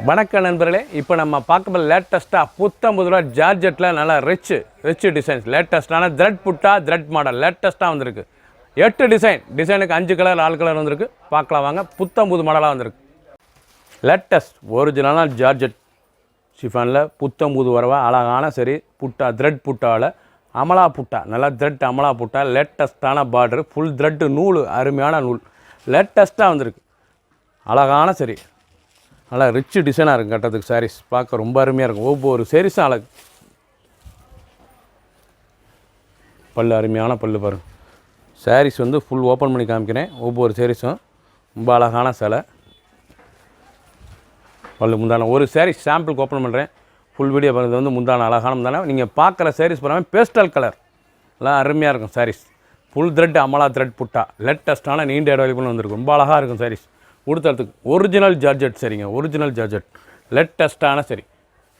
வணக்கம் நண்பர்களே, இப்போ நம்ம பார்க்க லேட்டஸ்ட்டாக புத்தம்புதுரூவா ஜார்ஜெட்டில் நல்லா ரிச் டிசைன்ஸ் லேட்டஸ்ட்டான த்ரெட் புட்டா த்ரெட் மாடல் லேட்டஸ்ட்டாக வந்திருக்கு. 8 டிசைனுக்கு 5 கலர் 4 கலர் வந்திருக்கு. பார்க்கலாம் வாங்க. புத்தம்புது மாடலாக வந்திருக்கு. லேட்டஸ்ட் ஒரிஜினலான ஜார்ஜெட் ஷிஃபானில் புத்தம்புது வரவா அழகான சரி புட்டா த்ரெட் புட்டாவில் அமலா புட்டா நல்லா த்ரெட் அமலா புட்டா லேட்டஸ்ட்டான பார்டர் ஃபுல் த்ரெட்டு நூல் அருமையான நூல் லேட்டஸ்ட்டாக வந்திருக்கு. அழகான சரி நல்லா ரிச் டிசைனாக இருக்கும். கட்டுறதுக்கு சாரீஸ் பார்க்க ரொம்ப அருமையாக இருக்கும். ஒவ்வொரு சாரீஸும் அழகு. பல்லு அருமையான பல்லு பாருங்கள். சாரீஸ் வந்து ஃபுல் ஓப்பன் பண்ணி காமிக்கிறேன். ஒவ்வொரு சாரீஸும் ரொம்ப அழகான சிலை. பல்லு முந்தான ஒரு சாரீஸ் சாம்பிளுக்கு ஓப்பன் பண்ணுறேன். ஃபுல் வீடியோ பண்ணுறது வந்து முந்தான அழகான முந்தான. நீங்கள் பார்க்குற சாரீஸ் போகிறாமல் பேஸ்டல் கலர் எல்லாம் அருமையாக இருக்கும். Sarees full thread Amala thread புட்டா லேட்டஸ்ட்டான நீண்ட அவைலபிள் வந்திருக்கு. ரொம்ப அழகாக இருக்கும் சாரீஸ். கொடுத்ததுக்கு ஒரிஜினல் ஜார்ஜெட் சரிங்க. ஒரிஜினல் ஜார்ஜெட் லேட்டஸ்ட்டான சரி.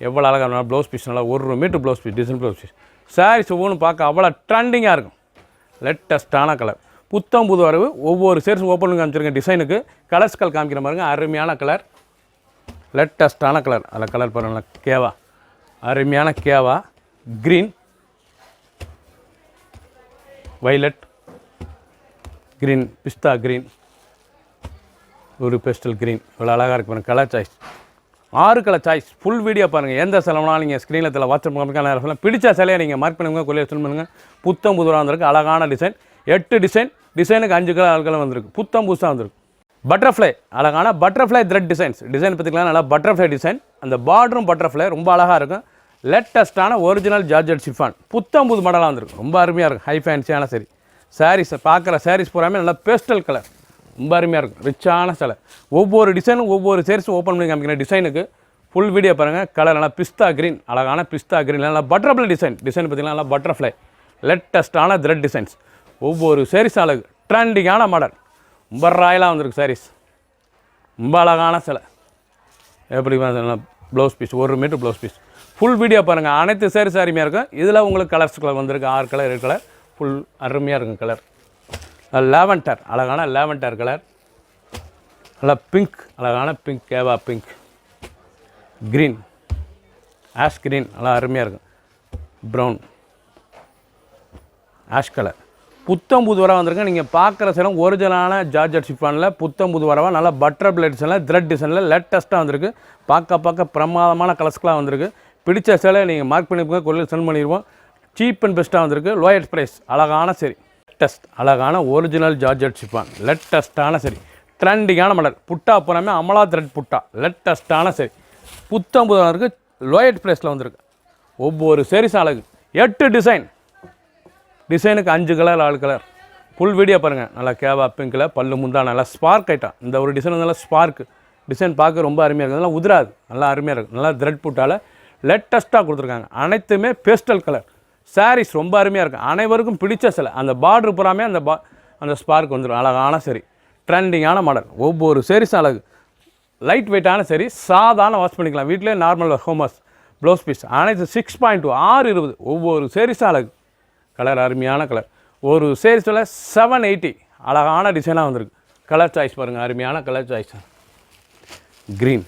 எவ்வளோ அழகாக ப்ளவுஸ் பீஸ் நல்லா 1 metre blouse piece design blouse piece. Saris ஒவ்வொன்று பார்க்க அவ்வளோ ட்ரெண்டிங்காக இருக்கும். லேட்டஸ்ட்டான கலர் புத்தம் புது வரவு. ஒவ்வொரு சேரீஸ் ஓப்பன் பண்ணி காமிச்சிருக்கேன். டிசைனுக்கு கலர்ஸ்கள் காமிக்கிற பாருங்க. அருமையான கலர் லேட்டஸ்ட்டான கலர். அதில் கலர் பாருங்கள். கேவா அருமையான கேவா க்ரீன் வைலட் க்ரீன் பிஸ்தா க்ரீன் ஒரு பெஸ்டல் க்ரீன் இவ்வளோ அழகாக இருக்கு பாருங்கள். Colour choice 6 colour choice. Full video பாருங்கள். எந்த செலவுனாலும் நீங்கள் ஸ்க்ரீனில் இதில் வாட்ஸ்அப் காமிக்கலாம். பிடிச்ச சிலையை நீங்கள் மார்க் பண்ணுங்க. கொள்ளையை சென்ட் பண்ணுங்கள். புத்தம் புதுவாக வந்திருக்கு. அழகான டிசைன் 8 டிசைனுக்கு 5 கலர் 4 கலர் வந்திருக்கு. புத்தம் புதுசாக வந்திருக்கு. பட்டர்ஃப்ளை அழகான பட்டர்ஃப்ளை த்ரெட் டிசைன் பார்த்திங்கன்னா நல்லா பட்டர்ஃப்ளை டிசைன். அந்த பார்டரும் பட்டர்ஃப்ளை ரொம்ப அழகாக இருக்கும். லேட்டஸ்ட்டான ஒரிஜினல் ஜார்ஜெட் ஷிஃபான் புத்தம் புது மாடலாக வந்திருக்கு. ரொம்ப அருமையாக இருக்கும். ஹை ஃபேன்சியான சரி. சாரீஸை பார்க்குற சாரீஸ் பூராமே நல்லா பேஸ்டல் கலர் ரொம்ப அருமையாக இருக்கும். ரிச்சான சிலை. ஒவ்வொரு டிசைனும் ஒவ்வொரு சேரீஸும் ஓப்பன் பண்ணி காமிக்கிற டிசைனுக்கு ஃபுல் வீடியோ பாருங்கள். கலர் நல்லா பிஸ்தா க்ரீன் அழகான பிஸ்தா க்ரீன் நல்லா பட்டர்ஃப்ளை டிசைன் பார்த்திங்கன்னா நல்லா பட்டர்ஃப்ளை லேட்டஸ்ட்டான த்ரெட் டிசைன்ஸ். ஒவ்வொரு சேரீஸ் அழகு ட்ரெண்டிங்கான மாடல் ரொம்ப ராயலாக வந்திருக்கு. சாரீஸ் ரொம்ப அழகான சிலை. எப்படி blouse piece 1 metre blouse piece. Full video பாருங்கள். அனைத்து சாரீஸ் அருமையாக இருக்கும். இதில் உங்களுக்கு கலர்ஸ் கலர் வந்திருக்கு. 6 கலர் 7 கலர் ஃபுல் அருமையாக இருக்கும். கலர் லாவெண்டர் அழகான லாவெண்டர் கலர் நல்லா பிங்க் அழகான பிங்க் கேவா பிங்க் க்ரீன் ஆஷ் க்ரீன் நல்லா அருமையாக இருக்கும். ப்ரௌன் ஆஷ் கலர் புத்தம் புது வரவா வந்திருக்கு. நீங்கள் பார்க்குற சிலம் ஒரிஜினலான ஜார்ஜெட் ஷிஃபானில் புத்தம் புது வரவா நல்லா பட்டர் பிளேட் டிசைனில் த்ரெட் டிசைனில் லேட்டஸ்ட்டாக வந்திருக்கு. பார்க்க பிரமாதமான கலர்ஸ்க்கெலாம் வந்திருக்கு. பிடிச்ச சிலை நீங்கள் மார்க் பண்ணிப்போங்க. கொள்ளையில் சென்ட் பண்ணிடுவோம். சீப் அண்ட் பெஸ்ட்டாக வந்திருக்கு. லோயஸ்ட் ப்ரைஸ் அழகான சரி. லேட்டஸ்ட் அழகான ஒரிஜினல் ஜார்ஜெட் ஷிஃபான் லேட்டஸ்ட்டான சரி. ட்ரெண்டிங்கான மாடல் புட்டா போகிறாமே அமலா த்ரெட் புட்டா லேட்டஸ்ட்டான சரி. புத்தம் புது இருக்குது. லோயஸ்ட் ப்ரைஸில் வந்திருக்கு. ஒவ்வொரு சேரீஸ் அழகு 8 டிசைனுக்கு 5 கலர் 4 கலர் ஃபுல் வீடியோ பாருங்கள். நல்லா கேவா பிங்கில் பல்லு முந்தா நல்லா ஸ்பார்க் ஐட்டம். இந்த ஒரு டிசைன் நல்லா ஸ்பார்க் டிசைன் பார்க்க ரொம்ப அருமையாக இருக்குது. நல்லா உதிராது நல்லா அருமையாக இருக்குது. நல்லா த்ரெட் புட்டால் லேட்டஸ்ட்டாக கொடுத்துருக்காங்க. அனைத்துமே பேஸ்டல் கலர். சாரீஸ் ரொம்ப அருமையாக இருக்குது. அனைவருக்கும் பிடிச்ச சிலை. அந்த பார்டர் பூராமே அந்த ஸ்பார்க் வந்துடும். அழகான சரி ட்ரெண்டிங்கான மாடல். ஒவ்வொரு சேரீஸும் அழகு லைட் வெயிட்டான சரி. சாதாரண வாஷ் பண்ணிக்கலாம். வீட்டிலே நார்மல் ஹோமஸ் ப்ளவுஸ் பீஸ் அனைத்து 6.2 620. ஒவ்வொரு சேரீஸும் அழகு. கலர் அருமையான கலர். ஒரு சேரீஸில் 780 அழகான டிசைனாக வந்திருக்கு. கலர் சாய்ஸ் பாருங்கள். அருமையான colour choice. Green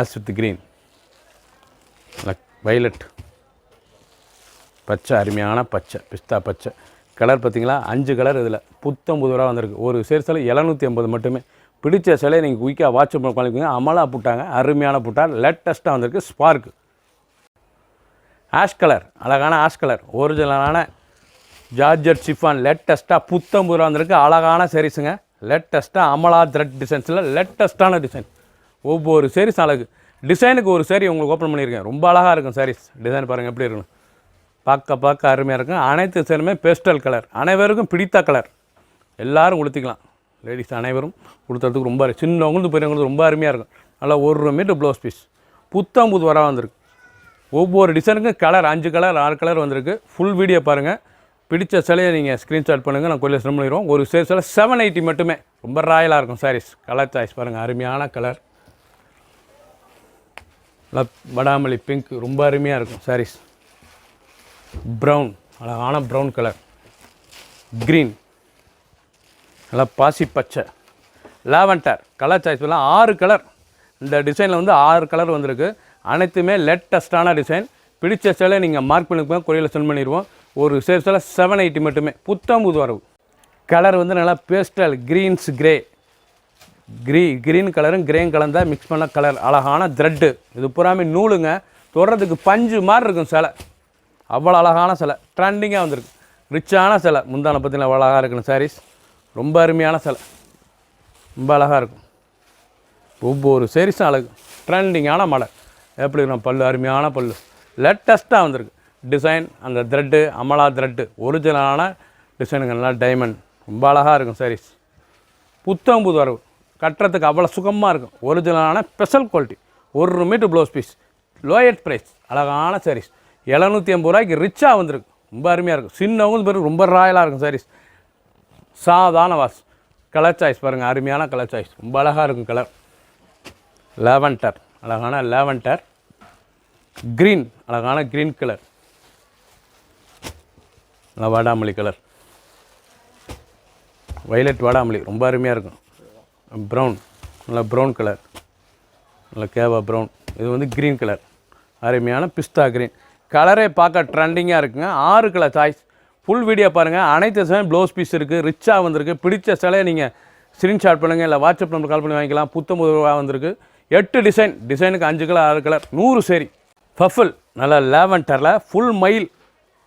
as with green violet பச்சை அருமையான பச்சை பிஸ்தா பச்சை கலர் பார்த்திங்களா. 5 கலர் இதில் புத்தம் புதுவாக வந்திருக்கு. ஒரு சேரீஸில் 780 மட்டுமே. பிடிச்ச சிலையை நீங்கள் குயிக்காக வாட்ஸ்அப் பண்ணிக்கோங்க. அமலா புட்டாங்க அருமையான புட்டா லேட்டஸ்ட்டாக வந்திருக்கு. ஸ்பார்க் ஆஷ் கலர் அழகான ஆஷ் கலர் ஒரிஜினலான ஜார்ஜெட் ஷிஃபான் லேட்டஸ்ட்டாக புத்தம் புதுவாக வந்திருக்கு. அழகான சேரீஸுங்க. லேட்டஸ்ட்டாக அமலா த்ரெட் டிசைன்ஸில் லேட்டஸ்ட்டான டிசைன். ஒவ்வொரு சேரீஸ் அழகு. டிசைனுக்கு ஒரு சேரீ உங்களுக்கு ஓப்பன் பண்ணியிருக்கேன். ரொம்ப அழகாக இருக்கும் சாரீஸ். டிசைன் பாருங்கள் எப்படி இருக்கணும். பார்க்க அருமையாக இருக்கும். அனைத்து சேருமே பேஸ்டல் கலர். அனைவருக்கும் பிடித்த கலர். எல்லோரும் உடுத்திக்கலாம். லேடிஸ் அனைவரும் கொடுத்ததுக்கு ரொம்ப சின்னவங்களுக்கு பெரியவங்களுக்கு ரொம்ப அருமையாக இருக்கும். நல்லா 1 மீட்டர் ப்ளவுஸ் பீஸ் புத்தம் புது வரவா வந்திருக்கு. ஒவ்வொரு டிசைனுக்கும் கலர் 5 கலர் 6 கலர் வந்திருக்கு. ஃபுல் வீடியோ பாருங்கள். பிடிச்ச சிலையை நீங்கள் ஸ்க்ரீன்ஷாட் பண்ணுங்கள். நான் கொள்ளையில் சென்ட் பண்ணிடுவோம். ஒரு சேரீஸில் 780 மட்டுமே. ரொம்ப ராயலாக இருக்கும் சாரீஸ். கலர் சாய்ஸ் பாருங்கள். அருமையான கலர் வடாமல்லி பிங்க் ரொம்ப அருமையாக இருக்கும் சாரீஸ். ப்ரௌன் அழகான ப்ரௌன் கலர் க்ரீன் நல்லா பாசி பச்சை லாவெண்டர் கலர் சாய்ஸ் எல்லாம் 6 கலர். இந்த டிசைனில் வந்து 6 கலர் வந்திருக்கு. அனைத்துமே லேட்டஸ்ட்டான டிசைன். பிடிச்ச சேலை நீங்கள் மார்க் பண்ணிப்போம், கொரியரில் சென்ட் பண்ணிடுவோம். ஒரு சேல்ஸில் 780 மட்டுமே. புத்தம் புது வரவு. கலர் வந்து நல்லா பேஸ்டல் க்ரீன்ஸ் கிரே, க்ரீன் கலரும் கிரேயும் கலந்தால் மிக்ஸ் பண்ண கலர். அழகான த்ரெட்டு. இது பூராமே நூலுங்க. தொடறதுக்கு பஞ்சு மாதிரி இருக்கும் சேலை. அவ்வளோ அழகான சேலை. ட்ரெண்டிங்காக வந்திருக்கு. ரிச்சான சேலை. முந்தான பார்த்தீங்கன்னா அவ்வளோ அழகாக இருக்கணும் சாரீஸ். ரொம்ப அருமையான சேலை. ரொம்ப அழகாக இருக்கும். ஒவ்வொரு சேரீஸும் அழகு. ட்ரெண்டிங்கான மாடல். எப்படி இருக்கணும் பல்லு, அருமையான பல்லு. லேட்டஸ்ட்டாக வந்திருக்கு டிசைன். அந்த த்ரெட்டு அமலா த்ரெட்டு ஒரிஜினலான டிசைனுங்க. நல்லா டைமண்ட். ரொம்ப அழகாக இருக்கும் சாரீஸ். புத்தம் புது வரவு. கட்டுறதுக்கு அவ்வளோ சுகமாக இருக்கும். ஒரிஜினலான special quality. 1 metre blouse piece. Lowest price. அழகான சாரீஸ். 780 ரூபாய்க்கு ரிச்சாக வந்திருக்கு. ரொம்ப அருமையாக இருக்கும். சின்னவங்க பேர் ரொம்ப ராயலாக இருக்கும் சாரீஸ். சாதாரண வாஸ். கலர் சாய்ஸ் பாருங்கள். அருமையான கலர் சாய்ஸ். ரொம்ப அழகாக இருக்கும் கலர். லாவெண்டர் அழகான லாவெண்டர். க்ரீன் அழகான க்ரீன் கலர். நல்லா வாடாமல்லி கலர். வைலட் வாடாமல்லி ரொம்ப அருமையாக இருக்கும். ப்ரௌன் நல்லா ப்ரௌன் கலர். நல்லா கேவா ப்ரௌன். இது வந்து க்ரீன் கலர். அருமையான பிஸ்தா க்ரீன். கலரே பார்க்க ட்ரெண்டிங்காக இருக்குங்க. 6 கலர் சாய்ஸ். ஃபுல் வீடியோ பாருங்கள். அனைத்து சேலையும் ப்ளவுஸ் பீஸ் இருக்குது. ரிச்சாக வந்திருக்கு. பிடிச்ச சேலையை நீங்கள் ஸ்க்ரீன்ஷாட் பண்ணுங்கள், இல்லை வாட்ஸ்அப் நம்பர் கால் பண்ணி வாங்கிக்கலாம். புத்தம்பது ரூபா வந்திருக்கு. 8 டிசைன். டிசைனுக்கு 5 கலர் 6 கலர் 100 சேரி. பஃபில் நல்லா லேவெண்டரில் ஃபுல் மயில்.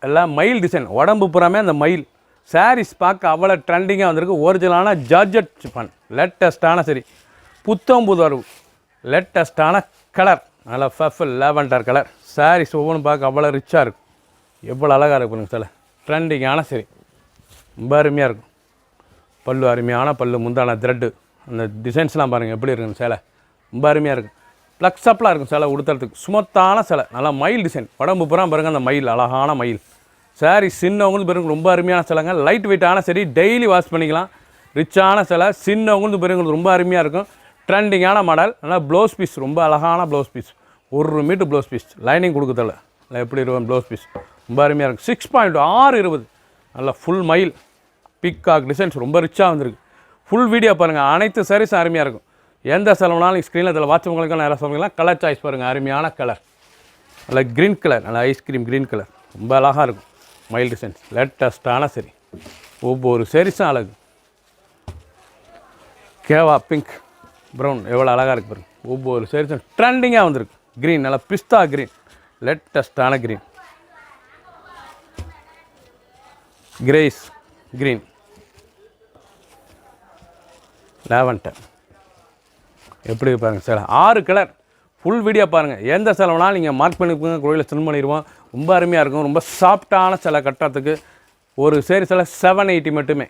எல்லாம் மயில் டிசைன். உடம்பு பூராமே அந்த மயில். சாரீஸ் பார்க்க அவ்வளோ ட்ரெண்டிங்காக வந்திருக்கு. ஒரிஜினலான ஜார்ஜெட் சிஃபான். லேட்டஸ்ட்டான சரி. புத்தம்பது வரவு. லேட்டஸ்ட்டான கலர். நல்லா பஃபில் லேவெண்டர் கலர். சாரீஸ் ஒவ்வொன்றும் பார்க்க அவ்வளோ ரிச்சாக இருக்கும். எவ்வளோ அழகாக இருக்குங்க சில. ட்ரெண்டிங்கான சரி. ரொம்ப அருமையாக இருக்கும். பல்லு அருமையான பல்லு. முந்தான த்ரெட்டு. அந்த டிசைன்ஸ்லாம் பாருங்கள் எப்படி இருக்குங்க சேலை. ரொம்ப அருமையாக இருக்கும். ப்ளக்ஸப்லாம் இருக்கும் சேலை உடுத்துறதுக்கு. சுமத்தான சேலை. நல்லா மயில் டிசைன். உடம்பு பூரா பாருங்கள் அந்த மயில். அழகான மயில். சாரீ சின்னவங்களுக்கு பிறகு ரொம்ப அருமையான சேலைங்க. லைட் வெயிட்டான சரி. டெய்லி வாஷ் பண்ணிக்கலாம். ரிச்சான சேலை. சின்னவங்களுக்கு பிறகு ரொம்ப அருமையாக இருக்கும். ட்ரெண்டிங்கான மாடல். நல்லா ப்ளவுஸ் பீஸ். ரொம்ப அழகான blouse piece. 1 metre blouse piece. Lining கொடுக்குறதில்ல. இல்லை எப்படி இருக்கும் ப்ளவுஸ் பீஸ். ரொம்ப அருமையாக இருக்கும். 6.620. நல்லா ஃபுல் மயில். பிக்காக் டிசைன்ஸ் ரொம்ப ரிச்சாக வந்திருக்கு. ஃபுல் வீடியோ பாருங்கள். அனைத்து சாரீஸும் அருமையாக இருக்கும். எந்த செலவுனாலும் ஸ்க்ரீனில் இதில் வாட்சவங்களுக்கும் நேரம் சொல்லிக்கலாம். கலர் சாய்ஸ் பாருங்கள். அருமையான கலர். நல்லா க்ரீன் கலர். நல்லா ஐஸ்கிரீம் க்ரீன் கலர். ரொம்ப அழகாக இருக்கும். மயில் டிசைன்ஸ். லேட்டஸ்ட்டான சரி. ஒவ்வொரு சாரீஸும் அழகு. கேவா பிங்க் ப்ரௌன் எவ்வளோ அழகாக இருக்குது பாருங்கள். ஒவ்வொரு சாரீஸும் ட்ரெண்டிங்காக வந்திருக்கு. க்ரீன் நல்லா பிஸ்தா க்ரீன். லேட்டஸ்ட்டான க்ரீன். கிரேஸ் க்ரீன். லாவெண்டர் எப்படி பாருங்கள் சார். 6 கலர். ஃபுல் வீடியோ பாருங்கள். எந்த செலவுனாலும் நீங்கள் மார்க் பண்ணிப்போங்க, கோயிலில் சென்ட் பண்ணிடுவோம். ரொம்ப அருமையாக இருக்கும். ரொம்ப சாஃப்டான சிலை கட்டுறதுக்கு. ஒரு சேரீ சிலை 780 மட்டுமே.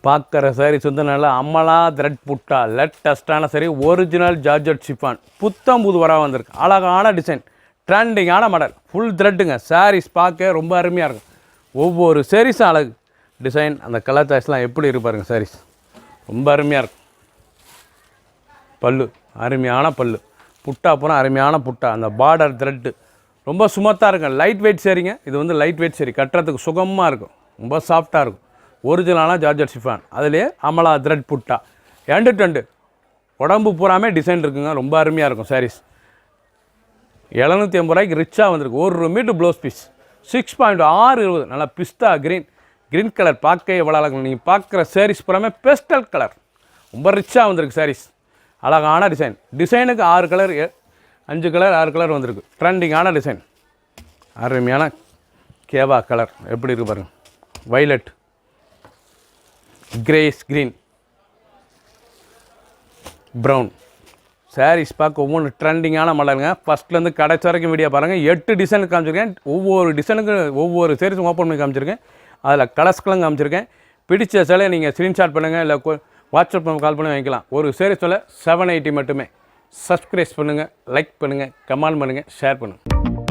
பார்க்குற சாரீஸ் வந்து நல்லா அமலா த்ரெட் புட்டா. லேட்டஸ்ட்டான சரி. Original georgette chiffon. புத்தம் புது வரா வந்திருக்கு. அழகான டிசைன். ட்ரெண்டிங்கான மாடல். ஃபுல் த்ரெட்டுங்க. சாரீஸ் பார்க்க ரொம்ப அருமையாக இருக்கும். ஒவ்வொரு சாரீஸும் அழகு. டிசைன் அந்த கலர் சாய்ஸ்லாம் எப்படி இருப்பாருங்க சாரீஸ். ரொம்ப அருமையாக இருக்கும். பல்லு அருமையான பல்லு. புட்டா போனால் அருமையான புட்டா. அந்த பார்டர் த்ரெட்டு ரொம்ப சுமத்தாக இருக்கும். லைட் வெயிட் சரிங்க. இது வந்து லைட் வெயிட் சரி. கட்டுறதுக்கு சுகமாக இருக்கும். ரொம்ப சாஃப்டாக இருக்கும். ஒரிஜினலான ஜார்ஜெட் சிஃபான். அதிலே அமலா த்ரெட் புட்டா. எண்டு டு உடம்பு பூராமே டிசைன் இருக்குங்க. ரொம்ப அருமையாக இருக்கும் சாரீஸ். 780 ரூபாய்க்கு ரிச்சாக வந்திருக்கு. 1 மீட்டர் ப்ளவுஸ் பீஸ். 6.620. நல்லா பிஸ்தா க்ரீன். க்ரீன் கலர் பார்க்க எவ்வளோ அழகு. நீங்கள் பார்க்குற சாரீஸ் பூராமே பெஸ்டல் கலர். ரொம்ப ரிச்சாக வந்திருக்கு சாரீஸ். அழகான டிசைன். டிசைனுக்கு 6 கலர் 5 கலர் 6 கலர் வந்திருக்கு. ட்ரெண்டிங்கான டிசைன். அருமையான கேவா கலர் எப்படி இருக்கு பாருங்கள். Violet, greys green, brown. Saris பார்க்க ஒவ்வொன்று ட்ரெண்டிங்கான மலருங்க. ஃபஸ்ட்லேருந்து கடைசி வரைக்கும் வீடியோ பாருங்கள். 8 டிசைனுக்கு காமிச்சிருக்கேன். ஒவ்வொரு டிசைனுக்கு ஒவ்வொரு சாரீஸும் ஓப்பன் பண்ணி காமிச்சிருக்கேன். அதில் கலர்ஸ்களும் காமிச்சிருக்கேன். பிடிச்ச சிலையை நீங்கள் ஸ்க்ரீன்ஷாட் பண்ணுங்கள், இல்லை வாட்ஸ்அப் கால் பண்ணி வாங்கிக்கலாம். ஒரு சாரீ சொல்ல 780 மட்டுமே. சப்ஸ்கிரைப் பண்ணுங்கள், லைக் பண்ணுங்கள், கமெண்ட் பண்ணுங்கள், ஷேர் பண்ணுங்கள்.